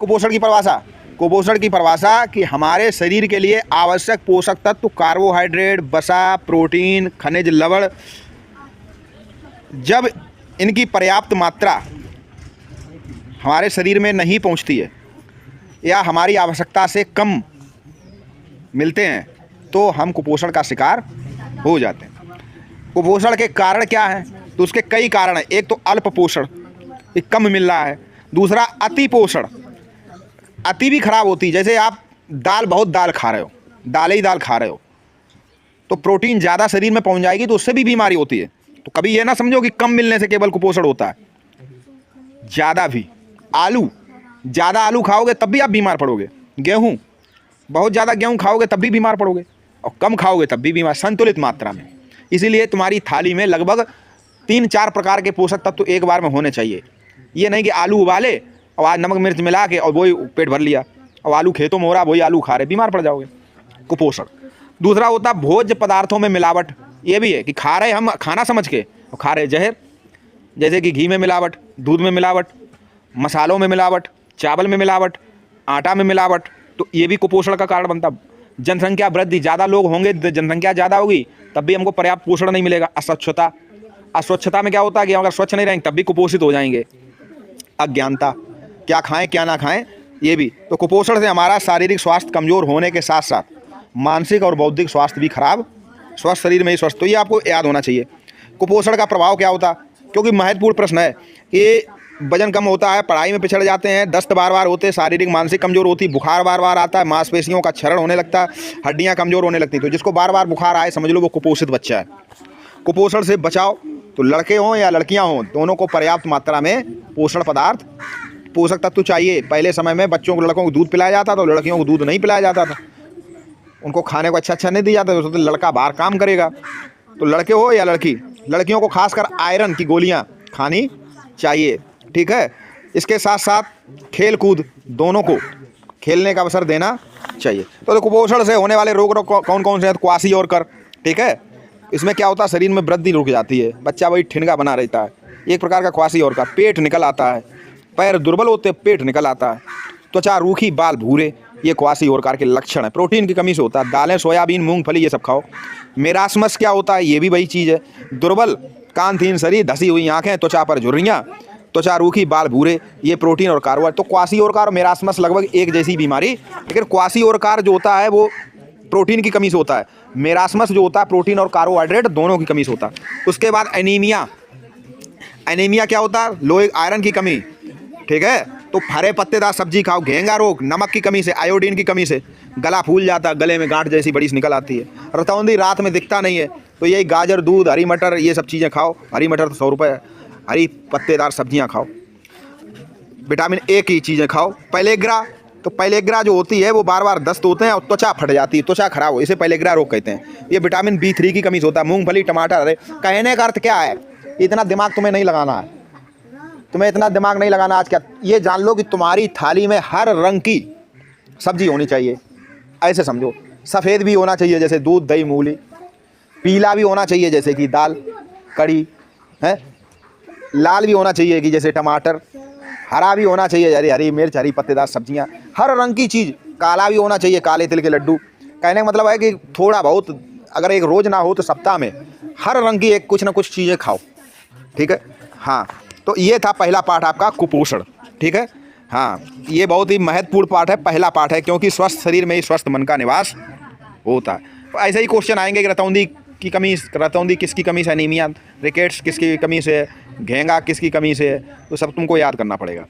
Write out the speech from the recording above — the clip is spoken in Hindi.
कुपोषण की परिभाषा कि हमारे शरीर के लिए आवश्यक पोषक तत्व कार्बोहाइड्रेट, वसा, प्रोटीन, खनिज, लवण, जब इनकी पर्याप्त मात्रा हमारे शरीर में नहीं पहुंचती है या हमारी आवश्यकता से कम मिलते हैं तो हम कुपोषण का शिकार हो जाते हैं। कुपोषण के कारण क्या हैं? तो उसके कई कारण हैं। एक तो अल्प पोषण, ये कम मिल रहा है। दूसरा अति पोषण, अति भी खराब होती है। जैसे आप बहुत दाल खा रहे हो, दाल ही दाल खा रहे हो, तो प्रोटीन ज़्यादा शरीर में पहुंच जाएगी तो उससे भी बीमारी होती है। तो कभी ये ना समझो कि कम मिलने से केवल कुपोषण होता है, ज़्यादा भी। ज़्यादा आलू खाओगे तब भी आप बीमार पड़ोगे। गेहूँ, बहुत ज़्यादा गेहूँ खाओगे तब भी बीमार पड़ोगे, और कम खाओगे तब भी बीमार, संतुलित मात्रा में। इसीलिए तुम्हारी थाली में लगभग 3-4 प्रकार के पोषक तत्व एक बार में होने चाहिए। ये नहीं कि आलू उबाले और आज नमक मिर्च मिला के और वही पेट भर लिया, और आलू खेतों में हो रहा वही आलू खा रहे, बीमार पड़ जाओगे। कुपोषण। दूसरा होता भोज्य पदार्थों में मिलावट। ये भी है कि खा रहे हम खाना समझ के और खा रहे जहर। जैसे कि घी में मिलावट, दूध में मिलावट, मसालों में मिलावट, चावल में मिलावट, आटा में मिलावट, तो ये भी कुपोषण का कारण बनता। जनसंख्या वृद्धि, ज़्यादा लोग होंगे, जनसंख्या ज़्यादा होगी तब भी हमको पर्याप्त पोषण नहीं मिलेगा। अस्वच्छता में क्या होता है कि अगर स्वच्छ नहीं रहेंगे तब भी कुपोषित हो जाएंगे। अज्ञानता, क्या खाएं क्या ना खाएं, ये भी। तो कुपोषण से हमारा शारीरिक स्वास्थ्य कमज़ोर होने के साथ साथ मानसिक और बौद्धिक स्वास्थ्य भी खराब। स्वस्थ शरीर में ही स्वस्थ, तो ये आपको याद होना चाहिए। कुपोषण का प्रभाव क्या होता, क्योंकि महत्वपूर्ण प्रश्न है कि वजन कम होता है, पढ़ाई में पिछड़ जाते हैं, दस्त बार बार होते हैं, शारीरिक मानसिक कमजोर होती, बुखार बार बार आता है, मांसपेशियों का क्षरण होने लगता है, हड्डियां कमजोर होने लगती। तो जिसको बार बार बुखार आए समझ लो वो कुपोषित बच्चा है। कुपोषण से बचाओ तो लड़के हों या लड़कियां हों, दोनों को पर्याप्त मात्रा में पोषण पदार्थ, पोषक तत्व चाहिए। पहले समय में बच्चों को, लड़कों को दूध पिलाया जाता था, लड़कियों को दूध नहीं पिलाया जाता था। उनको खाने को अच्छा नहीं दिया जाता, तो लड़का बाहर काम करेगा। तो लड़के हो या लड़की, लड़कियों को खासकर आयरन की गोलियाँ खानी चाहिए, ठीक है। इसके साथ साथ खेल कूद, दोनों को खेलने का अवसर देना चाहिए। तो कुपोषण से होने वाले रोग कौन कौन से हैं? तो क्वाशियोरकर, ठीक है। इसमें क्या होता है, शरीर में वृद्धि रुक जाती है, बच्चा वही ठिनगा बना रहता है, एक प्रकार का क्वाशियोरकर। पेट निकल आता है, पैर दुर्बल होते, पेट निकल आता है, त्वचा रूखी, बाल भूरे, ये क्वाशियोरकर के लक्षण है। प्रोटीन की कमी से होता है। दालें, सोयाबीन, मूंगफली ये सब खाओ। मेरास्मस क्या होता है, ये भी वही चीज़ है। दुर्बल, कांतिहीन शरीर, धसी हुई आँखें, त्वचा पर झुर्रियाँ, त्वचा रूखी, बाल भूरे, ये प्रोटीन और कार्बोहाइड्रेट। तो क्वाशियोरकर और मेरास्मस लगभग एक जैसी बीमारी, लेकिन क्वाशियोरकर जो होता है वो प्रोटीन की कमी से होता है। मेरास्मस जो होता है प्रोटीन और कार्बोहाइड्रेट दोनों की कमी से होता है। उसके बाद एनीमिया। एनीमिया क्या होता है? लोहे, आयरन की कमी, ठीक है। तो हरे पत्तेदार सब्जी खाओ। घेंगा रोग, नमक की कमी से, आयोडीन की कमी से गला फूल जाता है, गले में गांठ जैसी बड़ी निकल आती है। रतौंधी रात में दिखता नहीं है, तो यही गाजर, दूध, हरी मटर, ये सब चीज़ें खाओ। हरी मटर तो 100 रुपये है। हरी पत्तेदार सब्जियां खाओ। विटामिन ए की चीज़ें खाओ। पैलेग्रा, तो पैलेग्रा जो होती है वो बार बार दस्त होते हैं और त्वचा फट जाती है, त्वचा खराब हो, इसे पैलेग्रा रोग कहते हैं। ये विटामिन B3 की कमी से होता है। मूंगफली, टमाटर, अरे कहने का अर्थ क्या है, इतना दिमाग तुम्हें नहीं लगाना है, तुम्हें इतना दिमाग नहीं लगाना। आज क्या, ये जान लो कि तुम्हारी थाली में हर रंग की सब्जी होनी चाहिए। ऐसे समझो, सफ़ेद भी होना चाहिए जैसे दूध, दही, मूली, पीला भी होना चाहिए जैसे कि दाल, कड़ी है, लाल भी होना चाहिए कि जैसे टमाटर, हरा भी होना चाहिए, हरी मिर्च, हरी पत्तेदार सब्जियां, हर रंग की चीज़। काला भी होना चाहिए, काले तिल के लड्डू। कहने का मतलब है कि थोड़ा बहुत, अगर एक रोज़ ना हो तो सप्ताह में हर रंग की एक कुछ ना कुछ चीज़ें खाओ, ठीक है। हाँ, तो ये था पहला पार्ट आपका कुपोषण, ठीक है। हाँ, ये बहुत ही महत्वपूर्ण पार्ट है, पहला पार्ट है, क्योंकि स्वस्थ शरीर में ही स्वस्थ मन का निवास होता है। तो ऐसे ही क्वेश्चन आएंगे कि रतौंधी की कमी, रतौंधी किसकी कमी से, एनीमिया, रिकेट्स किसकी कमी से, घेंगा किसकी कमी से, तो सब तुमको याद करना पड़ेगा।